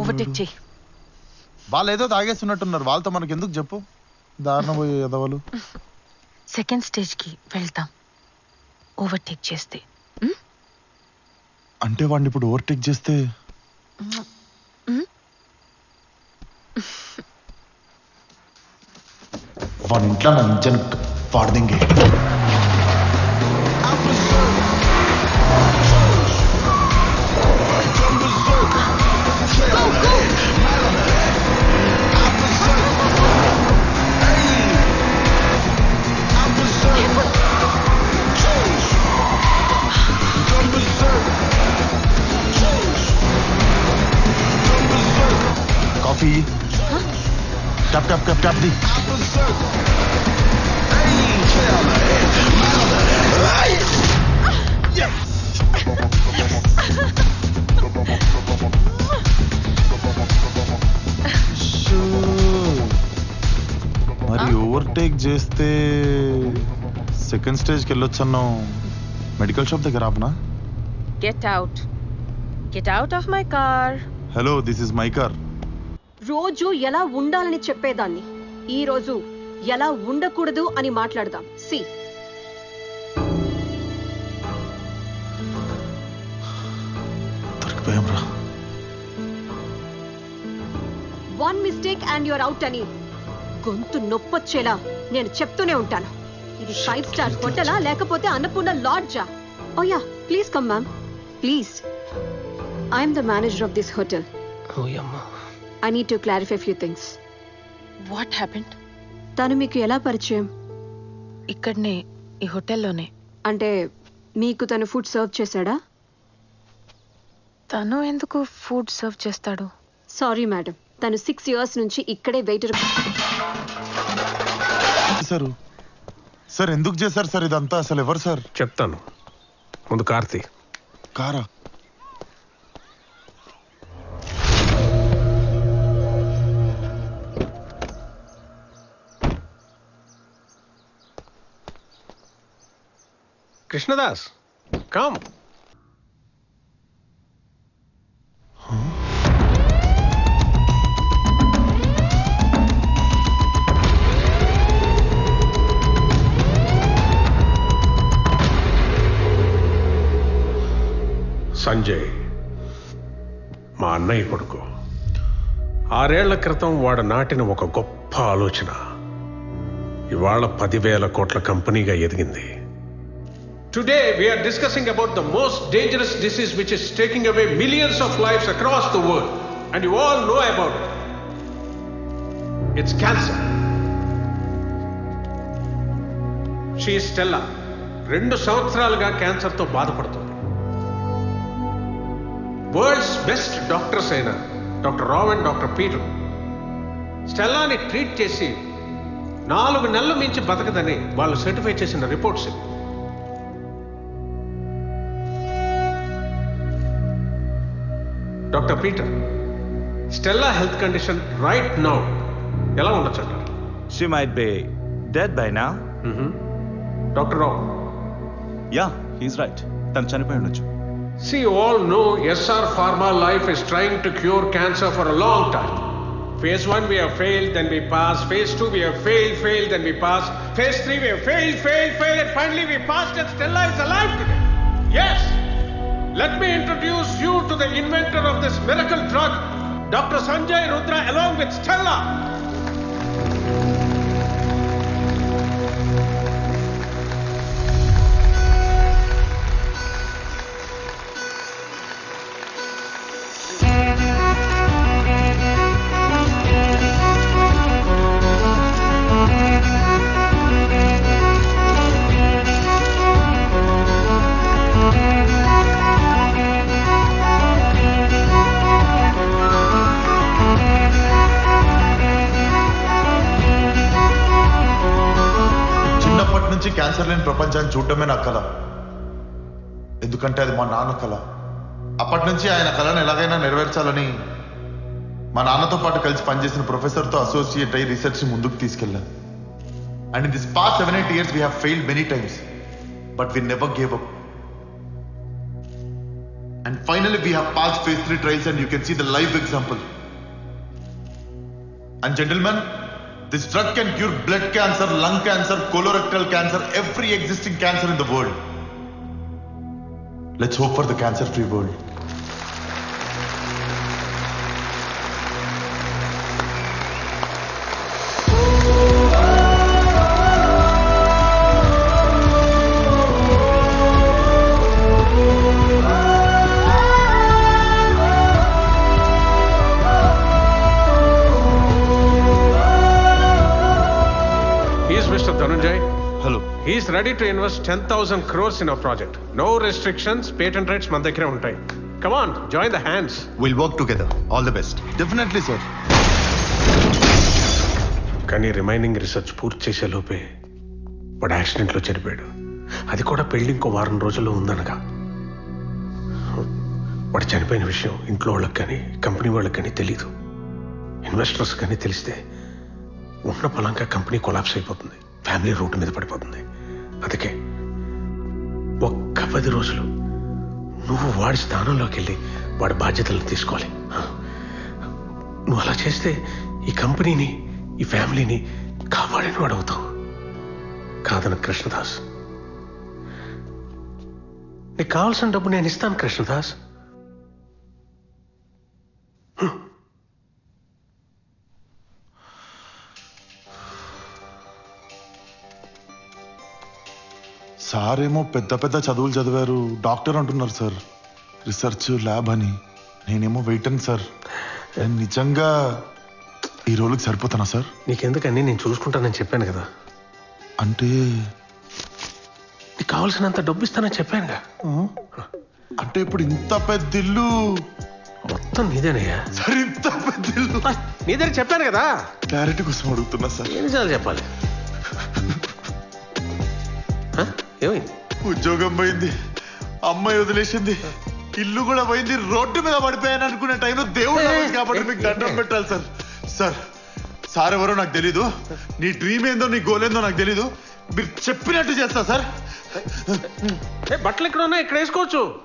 Overtake చెయ్యి. వాళ్ళు ఏదో తాగేస్తున్నట్టున్నారు, వాళ్ళతో మనకి ఎందుకు చెప్పు, దారుణ పోయే ఎదవలు. సెకండ్ స్టేజ్ కి వెళ్తాం ఓవర్టేక్ చేస్తే. అంటే వాడిని ఇప్పుడు ఓవర్టేక్ చేస్తే వాడి ఇంట్లో మంచి పాడదింగే. కాఫీ టప్ టప్ టప్ టప్ ది. మరి ఓవర్టేక్ చేస్తే సెకండ్ స్టేజ్కి వెళ్ళొచ్చన్నావు. మెడికల్ షాప్ దగ్గర ఆపనా? Get out of my car. Hello, this is my car. రోజు ఎలా ఉండాలని చెప్పేదాన్ని, ఈ రోజు ఎలా ఉండకూడదు అని మాట్లాడదాం. సి దొరికిపోయాం రా. One mistake and your out అని గొంతు నొప్పొచ్చేలా నేను చెప్తూనే ఉంటాను. ఇది 5 స్టార్ హోటలా లేకపోతే అన్నపూర్ణ లాడ్జా? Oh yeah, please come ma'am, please. I'm the manager of this hotel. I need to clarify few things. What happened? తను మీకు ఎలా పరిచయం? ఇక్కడనే, ఈ హోటల్లోనే. అంటే మీకు తను ఫుడ్ సర్వ్ చేశాడా? తను ఎందుకు ఫుడ్ సర్వ్ చేస్తాడు? సారీ మేడం, తను 6 years నుంచి ఇక్కడే వెయిటర్. సార్ ఎందుకు చేశారు సార్ ఇదంతా? అసలు ఎవరు సార్? చెప్తాను, ముందు కార్తీ. కారా? కృష్ణదాస్, కమ్. సంజయ్ మా అన్నయ్య కొడుకు. 6 ఏళ్ల క్రితం వాడు నాటిన ఒక గొప్ప ఆలోచన ఇవాళ 10,000 కోట్ల కంపెనీగా ఎదిగింది. Today we are discussing about the most dangerous disease which is taking away millions of lives across the world, and you all know about it. It's cancer. She is Stella. 2 సంవత్సరాలుగా క్యాన్సర్ తో బాధపడుతుంది. World's best doctors అయిన doctor Rao and doctor Peter స్టెల్లాని treat చేసి 4 నెలలు మించి బతకదని వాళ్ళు సర్టిఫై చేసిన reports. Doctor Peter, Stella health condition right now ఎలా ఉండొచ్చు? She might be dead by now. Doctor Rao. Yeah, he's right. తను చనిపోయి ఉండొచ్చు. See, you all know SR Pharma Life is trying to cure cancer for a long time. Phase 1 we have failed, then we pass. Phase 2 we have failed, then we pass. Phase 3 we have failed, and finally we passed and Stella is alive today. Yes! Let me introduce you to the inventor of this miracle drug, Dr. Sanjay Rudra, along with Stella. Cancer లేని ప్రపంచాన్ని చూడటమే నా కళ. ఎందుకంటే అది మా నాన్న కళ. అప్పటి నుంచి ఆయన కళను ఎలాగైనా నెరవేర్చాలని మా నాన్నతో పాటు కలిసి పనిచేసిన ప్రొఫెసర్తో అసోసియేట్ అయ్యి రీసెర్చ్ ముందుకు తీసుకెళ్ళాను. And in this past 7-8 years we have failed many times, but we never gave up. And finally, we have passed phase 3 trials and you can see the live example. And gentlemen, this drug can cure blood cancer, lung cancer, colorectal cancer, every existing cancer in the world. Let's hope for the cancer-free world. Mr. Dhananjay, hello he is ready to invest 10,000 crores in our project. No restrictions, patent rights మన దగ్గరే ఉంటాయి. Come on, join the hands. Will work together. All the best. Definitely, sir. కానీ remaining research పూర్తి చేసే లోపే వాడు యాక్సిడెంట్లో చనిపోయాడు. అది కూడా పెళ్లి ఇంకో వారం రోజుల్లో ఉందనగా. వాడు చనిపోయిన విషయం ఇంట్లో వాళ్ళకి కానీ కంపెనీ వాళ్ళకి కానీ తెలీదు. ఇన్వెస్టర్స్ కానీ తెలిస్తే ఉన్న పలంగా కంపెనీ కొలాప్స్ అయిపోతుంది, ఫ్యామిలీ రూట్ మీద పడిపోతుంది. అందుకే ఒక్క 10 రోజులు నువ్వు వాడి స్థానంలోకి వెళ్ళి వాడి బాధ్యతలను తీసుకోవాలి. నువ్వు అలా చేస్తే ఈ కంపెనీని, ఈ ఫ్యామిలీని కాపాడిన వాడు అవుతావు. కాదన కృష్ణదాస్, నీకు కావాల్సిన డబ్బు నేను ఇస్తాను కృష్ణదాస్. సార్ ఏమో పెద్ద పెద్ద చదువులు చదివారు, డాక్టర్ అంటున్నారు సార్, రీసెర్చ్ ల్యాబ్ అని. నేనేమో వెయిటన్ సార్. నేను నిజంగా ఈ రోజుకి సరిపోతానా సార్? నీకెందుకని నేను చూసుకుంటానని చెప్పాను కదా. అంటే నీకు కావాల్సినంత డబ్బు ఇస్తానని చెప్పానుగా. అంటే ఇప్పుడు ఇంత పెద్ద ఇల్లు మొత్తం నీదేనయ్యా. సార్, ఇంత పెద్ద ఇల్లు నీ దగ్గర చెప్పాను కదా. క్లారిటీ కోసం అడుగుతున్నా సార్. ఎన్నిసార్లు చెప్పాలి? ఏమైంది? ఉద్యోగం పోయింది, అమ్మాయి వదిలేసింది, ఇల్లు కూడా పోయింది, రోడ్డు మీద పడిపోయాను అనుకునే టైంలో దేవుడు నమ్మకం కాబట్టి మీకు దండం పెట్టాలి సార్. సార్, సార్ ఎవరో నాకు తెలీదు, నీ డ్రీమ్ ఏందో నీ గోల్ ఏందో నాకు తెలీదు, మీరు చెప్పినట్టు చేస్తా సార్. బట్టలు ఎక్కడ ఉన్నాయి? ఇక్కడ వేసుకోవచ్చు.